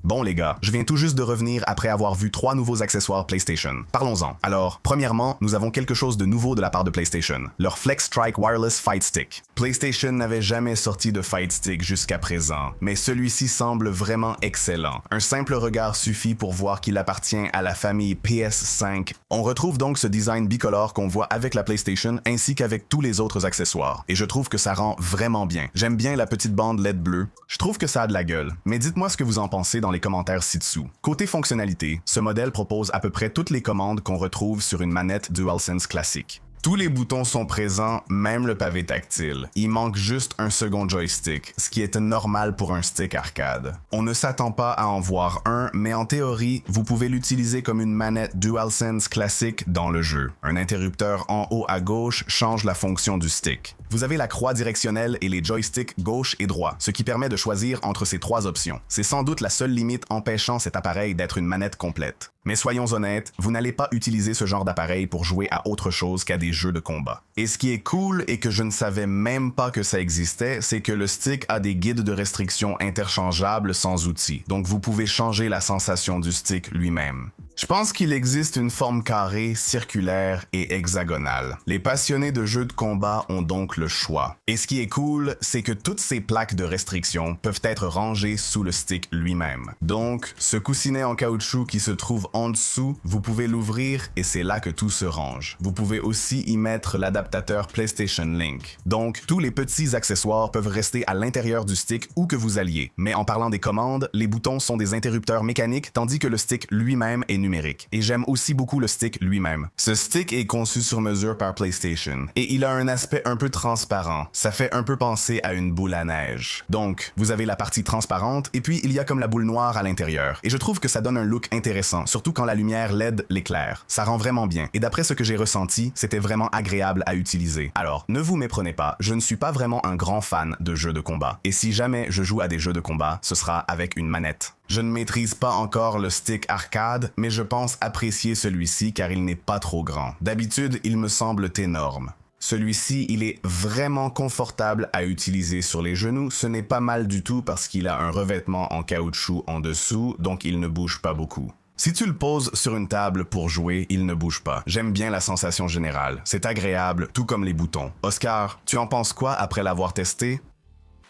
Bon les gars, je viens tout juste de revenir après avoir vu 3 nouveaux accessoires PlayStation. Parlons-en. Alors, premièrement, nous avons quelque chose de nouveau de la part de PlayStation, leur Flex Strike Wireless Fight Stick. PlayStation n'avait jamais sorti de Fight Stick jusqu'à présent, mais celui-ci semble vraiment excellent. Un simple regard suffit pour voir qu'il appartient à la famille PS5. On retrouve donc ce design bicolore qu'on voit avec la PlayStation ainsi qu'avec tous les autres accessoires, et je trouve que ça rend vraiment bien. J'aime bien la petite bande LED bleue. Je trouve que ça a de la gueule, mais dites-moi ce que vous en pensez dans les commentaires ci-dessous. Côté fonctionnalité, ce modèle propose à peu près toutes les commandes qu'on retrouve sur une manette DualSense classique. Tous les boutons sont présents, même le pavé tactile. Il manque juste un second joystick, ce qui est normal pour un stick arcade. On ne s'attend pas à en voir un, mais en théorie, vous pouvez l'utiliser comme une manette DualSense classique dans le jeu. Un interrupteur en haut à gauche change la fonction du stick. Vous avez la croix directionnelle et les joysticks gauche et droit, ce qui permet de choisir entre ces 3 options. C'est sans doute la seule limite empêchant cet appareil d'être une manette complète. Mais soyons honnêtes, vous n'allez pas utiliser ce genre d'appareil pour jouer à autre chose qu'à des jeux de combat. Et ce qui est cool et que je ne savais même pas que ça existait, c'est que le stick a des guides de restriction interchangeables sans outils, donc vous pouvez changer la sensation du stick lui-même. Je pense qu'il existe une forme carrée, circulaire et hexagonale. Les passionnés de jeux de combat ont donc le choix. Et ce qui est cool, c'est que toutes ces plaques de restriction peuvent être rangées sous le stick lui-même. Donc, ce coussinet en caoutchouc qui se trouve en dessous, vous pouvez l'ouvrir et c'est là que tout se range. Vous pouvez aussi y mettre l'adaptateur PlayStation Link. Donc, tous les petits accessoires peuvent rester à l'intérieur du stick où que vous alliez. Mais en parlant des commandes, les boutons sont des interrupteurs mécaniques tandis que le stick lui-même est numérique. Et j'aime aussi beaucoup le stick lui-même. Ce stick est conçu sur mesure par PlayStation et il a un aspect un peu transparent. Ça fait un peu penser à une boule à neige. Donc, vous avez la partie transparente et puis il y a comme la boule noire à l'intérieur. Et je trouve que ça donne un look intéressant, surtout quand la lumière LED l'éclaire. Ça rend vraiment bien. Et d'après ce que j'ai ressenti, c'était vraiment agréable à utiliser. Alors, ne vous méprenez pas, je ne suis pas vraiment un grand fan de jeux de combat. Et si jamais je joue à des jeux de combat, ce sera avec une manette. Je ne maîtrise pas encore le stick arcade, mais je pense apprécier celui-ci car il n'est pas trop grand. D'habitude, il me semble énorme. Celui-ci, il est vraiment confortable à utiliser sur les genoux. Ce n'est pas mal du tout parce qu'il a un revêtement en caoutchouc en dessous, donc il ne bouge pas beaucoup. Si tu le poses sur une table pour jouer, il ne bouge pas. J'aime bien la sensation générale. C'est agréable, tout comme les boutons. Oscar, tu en penses quoi après l'avoir testé?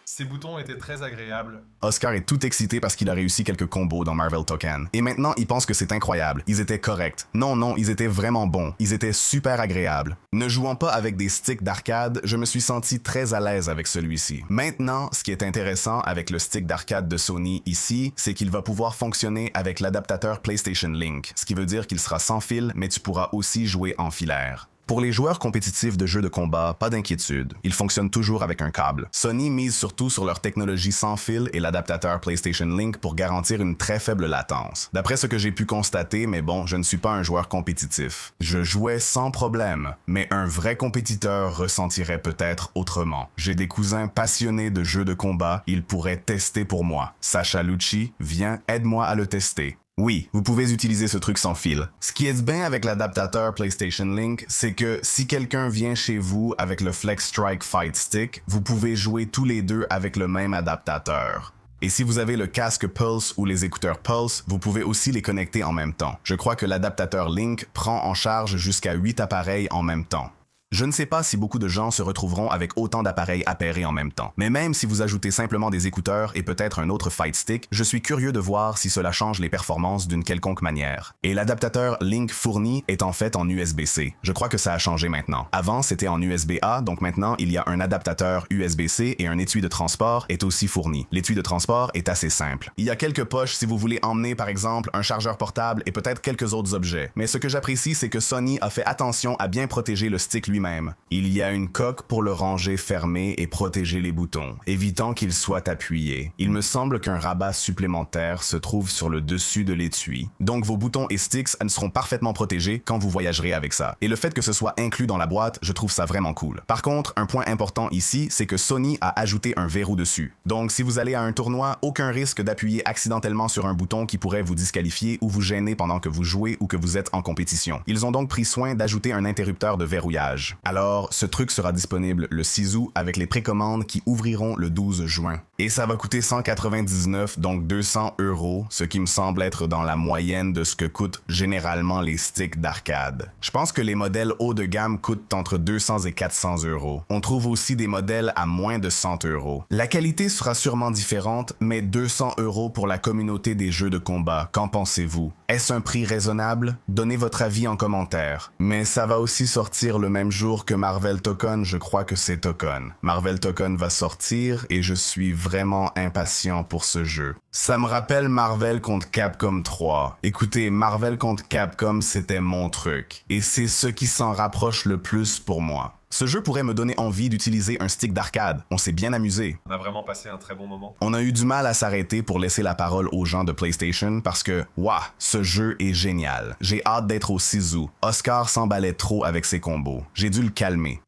Ces boutons étaient très agréables. Oscar est tout excité parce qu'il a réussi quelques combos dans Marvel Token. Et maintenant, il pense que c'est incroyable. Ils étaient corrects. Non, ils étaient vraiment bons. Ils étaient super agréables. Ne jouant pas avec des sticks d'arcade, je me suis senti très à l'aise avec celui-ci. Maintenant, ce qui est intéressant avec le stick d'arcade de Sony ici, c'est qu'il va pouvoir fonctionner avec l'adaptateur PlayStation Link, ce qui veut dire qu'il sera sans fil, mais tu pourras aussi jouer en filaire. Pour les joueurs compétitifs de jeux de combat, pas d'inquiétude, ils fonctionnent toujours avec un câble. Sony mise surtout sur leur technologie sans fil et l'adaptateur PlayStation Link pour garantir une très faible latence. D'après ce que j'ai pu constater, mais bon, je ne suis pas un joueur compétitif. Je jouais sans problème, mais un vrai compétiteur ressentirait peut-être autrement. J'ai des cousins passionnés de jeux de combat, ils pourraient tester pour moi. Sacha Lucci, viens, aide-moi à le tester. Oui, vous pouvez utiliser ce truc sans fil. Ce qui est bien avec l'adaptateur PlayStation Link, c'est que si quelqu'un vient chez vous avec le Flex Strike Fight Stick, vous pouvez jouer tous les deux avec le même adaptateur. Et si vous avez le casque Pulse ou les écouteurs Pulse, vous pouvez aussi les connecter en même temps. Je crois que l'adaptateur Link prend en charge jusqu'à 8 appareils en même temps. Je ne sais pas si beaucoup de gens se retrouveront avec autant d'appareils appairés en même temps. Mais même si vous ajoutez simplement des écouteurs et peut-être un autre Fight Stick, je suis curieux de voir si cela change les performances d'une quelconque manière. Et l'adaptateur Link fourni est en fait en USB-C. Je crois que ça a changé maintenant. Avant, c'était en USB-A, donc maintenant, il y a un adaptateur USB-C et un étui de transport est aussi fourni. L'étui de transport est assez simple. Il y a quelques poches si vous voulez emmener par exemple un chargeur portable et peut-être quelques autres objets. Mais ce que j'apprécie, c'est que Sony a fait attention à bien protéger le stick lui-même. Il y a une coque pour le ranger fermé et protéger les boutons, évitant qu'il soit appuyé. Il me semble qu'un rabat supplémentaire se trouve sur le dessus de l'étui. Donc vos boutons et sticks seront parfaitement protégés quand vous voyagerez avec ça. Et le fait que ce soit inclus dans la boîte, je trouve ça vraiment cool. Par contre, un point important ici, c'est que Sony a ajouté un verrou dessus. Donc si vous allez à un tournoi, aucun risque d'appuyer accidentellement sur un bouton qui pourrait vous disqualifier ou vous gêner pendant que vous jouez ou que vous êtes en compétition. Ils ont donc pris soin d'ajouter un interrupteur de verrouillage. Edge. Alors, ce truc sera disponible le 6 août avec les précommandes qui ouvriront le 12 juin. Et ça va coûter 199, donc 200 €, ce qui me semble être dans la moyenne de ce que coûtent généralement les sticks d'arcade. Je pense que les modèles haut de gamme coûtent entre 200 et 400 €. On trouve aussi des modèles à moins de 100 €. La qualité sera sûrement différente, mais 200 € pour la communauté des jeux de combat, qu'en pensez-vous? Est-ce un prix raisonnable? Donnez votre avis en commentaire. Mais ça va aussi sortir le même jour que Marvel Tokon, je crois que c'est Tokon. Marvel Tokon va sortir et je suis vraiment impatient pour ce jeu. Ça me rappelle Marvel contre Capcom 3. Écoutez, Marvel contre Capcom, c'était mon truc. Et c'est ce qui s'en rapproche le plus pour moi. Ce jeu pourrait me donner envie d'utiliser un stick d'arcade. On s'est bien amusé. On a vraiment passé un très bon moment. On a eu du mal à s'arrêter pour laisser la parole aux gens de PlayStation parce que, waouh, ce jeu est génial. J'ai hâte d'être au 6 août. Oscar s'emballait trop avec ses combos. J'ai dû le calmer.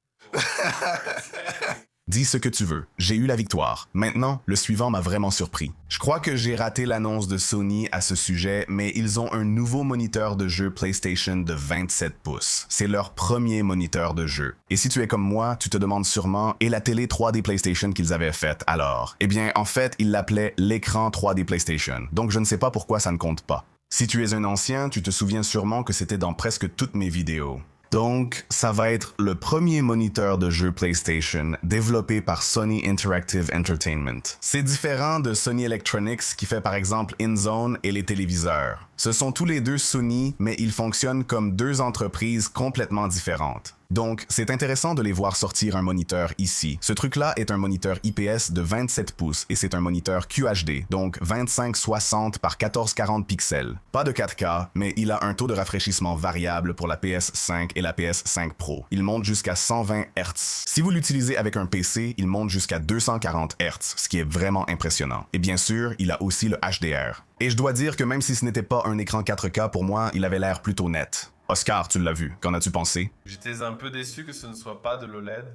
Dis ce que tu veux. J'ai eu la victoire. Maintenant, le suivant m'a vraiment surpris. Je crois que j'ai raté l'annonce de Sony à ce sujet, mais ils ont un nouveau moniteur de jeu PlayStation de 27 pouces. C'est leur premier moniteur de jeu. Et si tu es comme moi, tu te demandes sûrement, et la télé 3D PlayStation qu'ils avaient faite alors? Eh bien, en fait, ils l'appelaient l'écran 3D PlayStation. Donc je ne sais pas pourquoi ça ne compte pas. Si tu es un ancien, tu te souviens sûrement que c'était dans presque toutes mes vidéos. Donc, ça va être le premier moniteur de jeu PlayStation développé par Sony Interactive Entertainment. C'est différent de Sony Electronics qui fait par exemple InZone et les téléviseurs. Ce sont tous les deux Sony, mais ils fonctionnent comme deux entreprises complètement différentes. Donc, c'est intéressant de les voir sortir un moniteur ici. Ce truc-là est un moniteur IPS de 27 pouces et c'est un moniteur QHD, donc 2560 par 1440 pixels. Pas de 4K, mais il a un taux de rafraîchissement variable pour la PS5 et la PS5 Pro. Il monte jusqu'à 120 Hz. Si vous l'utilisez avec un PC, il monte jusqu'à 240 Hz, ce qui est vraiment impressionnant. Et bien sûr, il a aussi le HDR. Et je dois dire que même si ce n'était pas un écran 4K pour moi, il avait l'air plutôt net. Oscar, tu l'as vu. Qu'en as-tu pensé? J'étais un peu déçu que ce ne soit pas de l'OLED.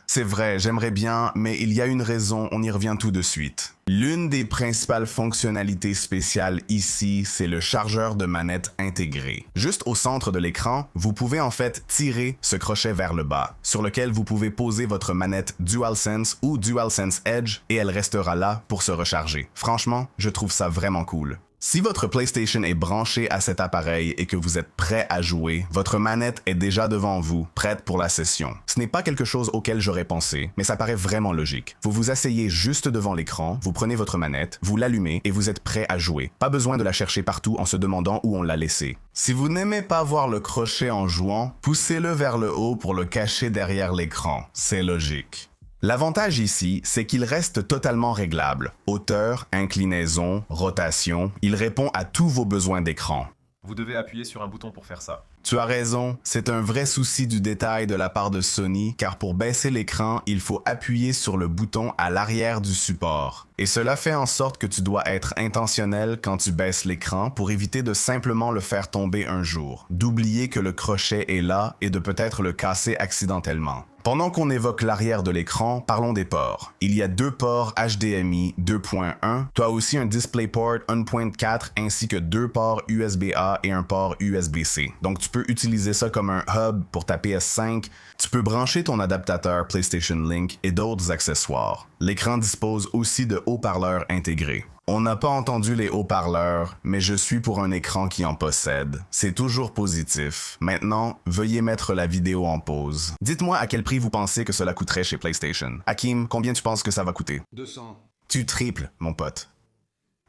C'est vrai, j'aimerais bien, mais il y a une raison, on y revient tout de suite. L'une des principales fonctionnalités spéciales ici, c'est le chargeur de manette intégré. Juste au centre de l'écran, vous pouvez en fait tirer ce crochet vers le bas, sur lequel vous pouvez poser votre manette DualSense ou DualSense Edge et elle restera là pour se recharger. Franchement, je trouve ça vraiment cool. Si votre PlayStation est branchée à cet appareil et que vous êtes prêt à jouer, votre manette est déjà devant vous, prête pour la session. Ce n'est pas quelque chose auquel j'aurais pensé, mais ça paraît vraiment logique. Vous vous asseyez juste devant l'écran, vous prenez votre manette, vous l'allumez et vous êtes prêt à jouer. Pas besoin de la chercher partout en se demandant où on l'a laissée. Si vous n'aimez pas voir le crochet en jouant, poussez-le vers le haut pour le cacher derrière l'écran. C'est logique. L'avantage ici, c'est qu'il reste totalement réglable. Hauteur, inclinaison, rotation, il répond à tous vos besoins d'écran. Vous devez appuyer sur un bouton pour faire ça. Tu as raison, c'est un vrai souci du détail de la part de Sony, car pour baisser l'écran, il faut appuyer sur le bouton à l'arrière du support. Et cela fait en sorte que tu dois être intentionnel quand tu baisses l'écran pour éviter de simplement le faire tomber un jour, d'oublier que le crochet est là et de peut-être le casser accidentellement. Pendant qu'on évoque l'arrière de l'écran, parlons des ports. Il y a deux ports HDMI 2.1, tu as aussi un DisplayPort 1.4 ainsi que deux ports USB-A et un port USB-C. Donc tu peux utiliser ça comme un hub pour ta PS5, tu peux brancher ton adaptateur PlayStation Link et d'autres accessoires. L'écran dispose aussi de haut-parleurs intégrés. On n'a pas entendu les haut-parleurs, mais je suis pour un écran qui en possède. C'est toujours positif. Maintenant, veuillez mettre la vidéo en pause. Dites-moi à quel prix vous pensez que cela coûterait chez PlayStation. Hakim, combien tu penses que ça va coûter? 200. Tu triples, mon pote.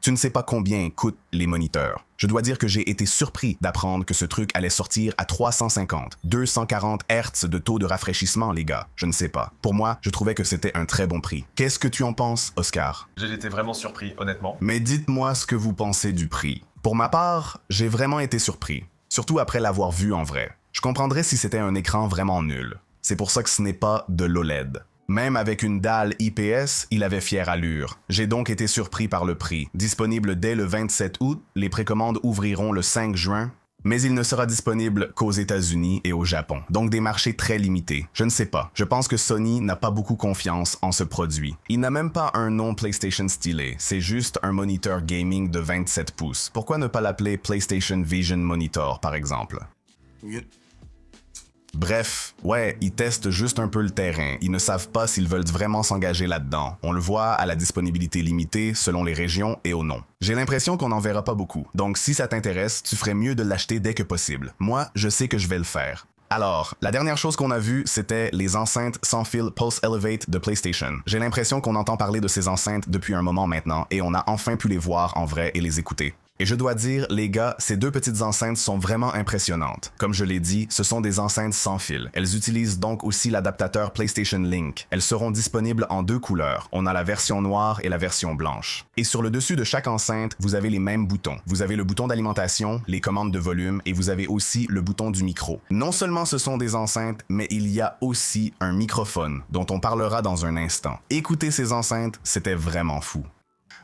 Tu ne sais pas combien coûtent les moniteurs. Je dois dire que j'ai été surpris d'apprendre que ce truc allait sortir à 350, 240 Hz de taux de rafraîchissement, les gars. Je ne sais pas. Pour moi, je trouvais que c'était un très bon prix. Qu'est-ce que tu en penses, Oscar? J'ai été vraiment surpris, honnêtement. Mais dites-moi ce que vous pensez du prix. Pour ma part, j'ai vraiment été surpris. Surtout après l'avoir vu en vrai. Je comprendrais si c'était un écran vraiment nul. C'est pour ça que ce n'est pas de l'OLED. Même avec une dalle IPS, il avait fière allure. J'ai donc été surpris par le prix. Disponible dès le 27 août, les précommandes ouvriront le 5 juin, mais il ne sera disponible qu'aux États-Unis et au Japon, donc des marchés très limités. Je ne sais pas, je pense que Sony n'a pas beaucoup confiance en ce produit. Il n'a même pas un nom PlayStation stylé, c'est juste un moniteur gaming de 27 pouces. Pourquoi ne pas l'appeler PlayStation Vision Monitor, par exemple? Bref, ouais, ils testent juste un peu le terrain. Ils ne savent pas s'ils veulent vraiment s'engager là-dedans. On le voit à la disponibilité limitée selon les régions et au nom. J'ai l'impression qu'on n'en verra pas beaucoup. Donc si ça t'intéresse, tu ferais mieux de l'acheter dès que possible. Moi, je sais que je vais le faire. Alors, la dernière chose qu'on a vue, c'était les enceintes sans fil Pulse Elevate de PlayStation. J'ai l'impression qu'on entend parler de ces enceintes depuis un moment maintenant et on a enfin pu les voir en vrai et les écouter. Et je dois dire, les gars, ces deux petites enceintes sont vraiment impressionnantes. Comme je l'ai dit, ce sont des enceintes sans fil. Elles utilisent donc aussi l'adaptateur PlayStation Link. Elles seront disponibles en deux couleurs. On a la version noire et la version blanche. Et sur le dessus de chaque enceinte, vous avez les mêmes boutons. Vous avez le bouton d'alimentation, les commandes de volume et vous avez aussi le bouton du micro. Non seulement ce sont des enceintes, mais il y a aussi un microphone dont on parlera dans un instant. Écouter ces enceintes, c'était vraiment fou.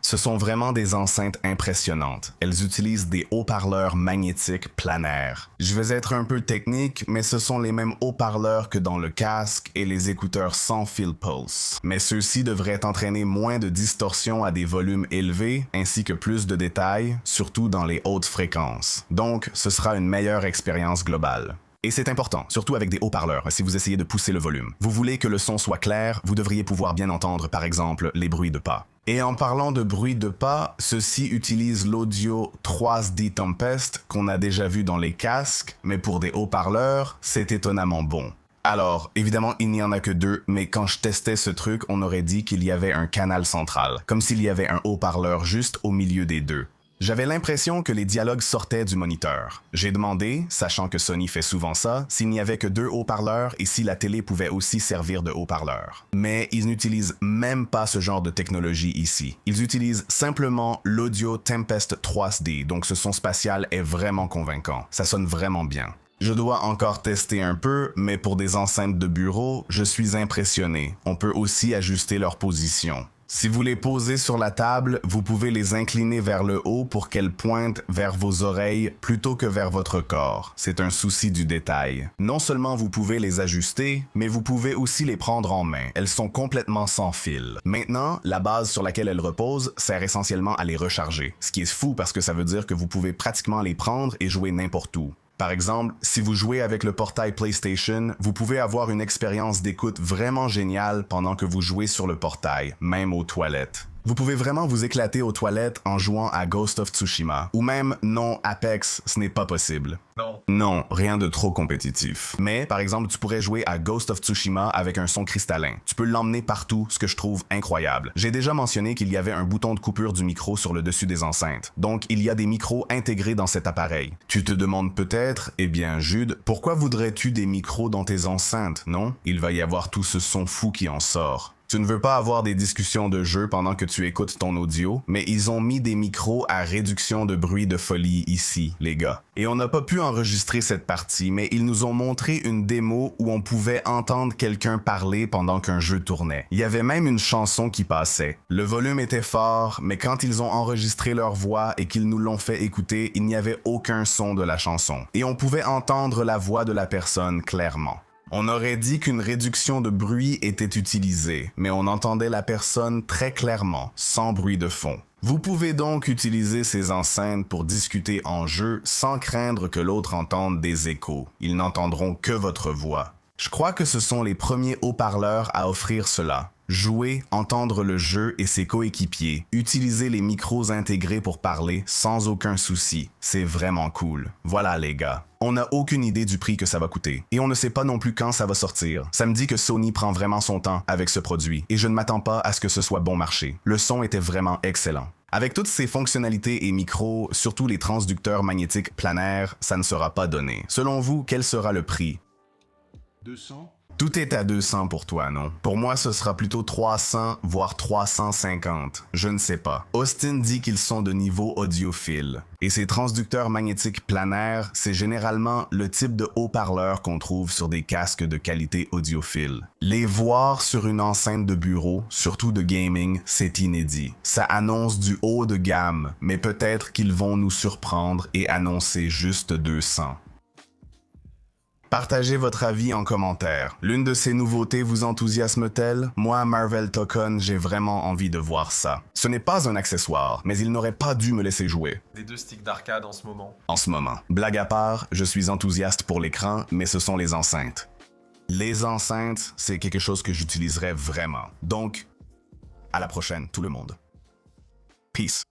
Ce sont vraiment des enceintes impressionnantes. Elles utilisent des haut-parleurs magnétiques planaires. Je vais être un peu technique, mais ce sont les mêmes haut-parleurs que dans le casque et les écouteurs sans fil Pulse. Mais ceux-ci devraient entraîner moins de distorsion à des volumes élevés, ainsi que plus de détails, surtout dans les hautes fréquences. Donc, ce sera une meilleure expérience globale. Et c'est important, surtout avec des haut-parleurs, si vous essayez de pousser le volume. Vous voulez que le son soit clair, vous devriez pouvoir bien entendre, par exemple, les bruits de pas. Et en parlant de bruit de pas, ceux-ci utilisent l'audio 3D Tempest qu'on a déjà vu dans les casques, mais pour des haut-parleurs, c'est étonnamment bon. Alors, évidemment, il n'y en a que deux, mais quand je testais ce truc, on aurait dit qu'il y avait un canal central, comme s'il y avait un haut-parleur juste au milieu des deux. J'avais l'impression que les dialogues sortaient du moniteur. J'ai demandé, sachant que Sony fait souvent ça, s'il n'y avait que deux haut-parleurs et si la télé pouvait aussi servir de haut-parleur. Mais ils n'utilisent même pas ce genre de technologie ici. Ils utilisent simplement l'audio Tempest 3D, donc ce son spatial est vraiment convaincant. Ça sonne vraiment bien. Je dois encore tester un peu, mais pour des enceintes de bureau, je suis impressionné. On peut aussi ajuster leur position. Si vous les posez sur la table, vous pouvez les incliner vers le haut pour qu'elles pointent vers vos oreilles plutôt que vers votre corps. C'est un souci du détail. Non seulement vous pouvez les ajuster, mais vous pouvez aussi les prendre en main. Elles sont complètement sans fil. Maintenant, la base sur laquelle elles reposent sert essentiellement à les recharger. Ce qui est fou parce que ça veut dire que vous pouvez pratiquement les prendre et jouer n'importe où. Par exemple, si vous jouez avec le portail PlayStation, vous pouvez avoir une expérience d'écoute vraiment géniale pendant que vous jouez sur le portail, même aux toilettes. Vous pouvez vraiment vous éclater aux toilettes en jouant à Ghost of Tsushima. Ou même, non, Apex, ce n'est pas possible. Non. Non, rien de trop compétitif. Mais, par exemple, tu pourrais jouer à Ghost of Tsushima avec un son cristallin. Tu peux l'emmener partout, ce que je trouve incroyable. J'ai déjà mentionné qu'il y avait un bouton de coupure du micro sur le dessus des enceintes. Donc, il y a des micros intégrés dans cet appareil. Tu te demandes peut-être, eh bien, Jude, pourquoi voudrais-tu des micros dans tes enceintes, non? Il va y avoir tout ce son fou qui en sort. Tu ne veux pas avoir des discussions de jeu pendant que tu écoutes ton audio, mais ils ont mis des micros à réduction de bruit de folie ici, les gars. Et on n'a pas pu enregistrer cette partie, mais ils nous ont montré une démo où on pouvait entendre quelqu'un parler pendant qu'un jeu tournait. Il y avait même une chanson qui passait. Le volume était fort, mais quand ils ont enregistré leur voix et qu'ils nous l'ont fait écouter, il n'y avait aucun son de la chanson. Et on pouvait entendre la voix de la personne clairement. On aurait dit qu'une réduction de bruit était utilisée, mais on entendait la personne très clairement, sans bruit de fond. Vous pouvez donc utiliser ces enceintes pour discuter en jeu sans craindre que l'autre entende des échos. Ils n'entendront que votre voix. Je crois que ce sont les premiers haut-parleurs à offrir cela. Jouer, entendre le jeu et ses coéquipiers, utiliser les micros intégrés pour parler sans aucun souci. C'est vraiment cool. Voilà les gars. On n'a aucune idée du prix que ça va coûter. Et on ne sait pas non plus quand ça va sortir. Ça me dit que Sony prend vraiment son temps avec ce produit. Et je ne m'attends pas à ce que ce soit bon marché. Le son était vraiment excellent. Avec toutes ces fonctionnalités et micros, surtout les transducteurs magnétiques planaires, ça ne sera pas donné. Selon vous, quel sera le prix? 200? Tout est à 200 pour toi, non? Pour moi, ce sera plutôt 300, voire 350. Je ne sais pas. Austin dit qu'ils sont de niveau audiophile. Et ces transducteurs magnétiques planaires, c'est généralement le type de haut-parleur qu'on trouve sur des casques de qualité audiophile. Les voir sur une enceinte de bureau, surtout de gaming, c'est inédit. Ça annonce du haut de gamme, mais peut-être qu'ils vont nous surprendre et annoncer juste 200. Partagez votre avis en commentaire. L'une de ces nouveautés vous enthousiasme-t-elle? Moi, Marvel Token, j'ai vraiment envie de voir ça. Ce n'est pas un accessoire, mais il n'aurait pas dû me laisser jouer. Des 2 sticks d'arcade en ce moment. En ce moment. Blague à part, je suis enthousiaste pour l'écran, mais ce sont les enceintes. Les enceintes, c'est quelque chose que j'utiliserais vraiment. Donc, à la prochaine, tout le monde. Peace.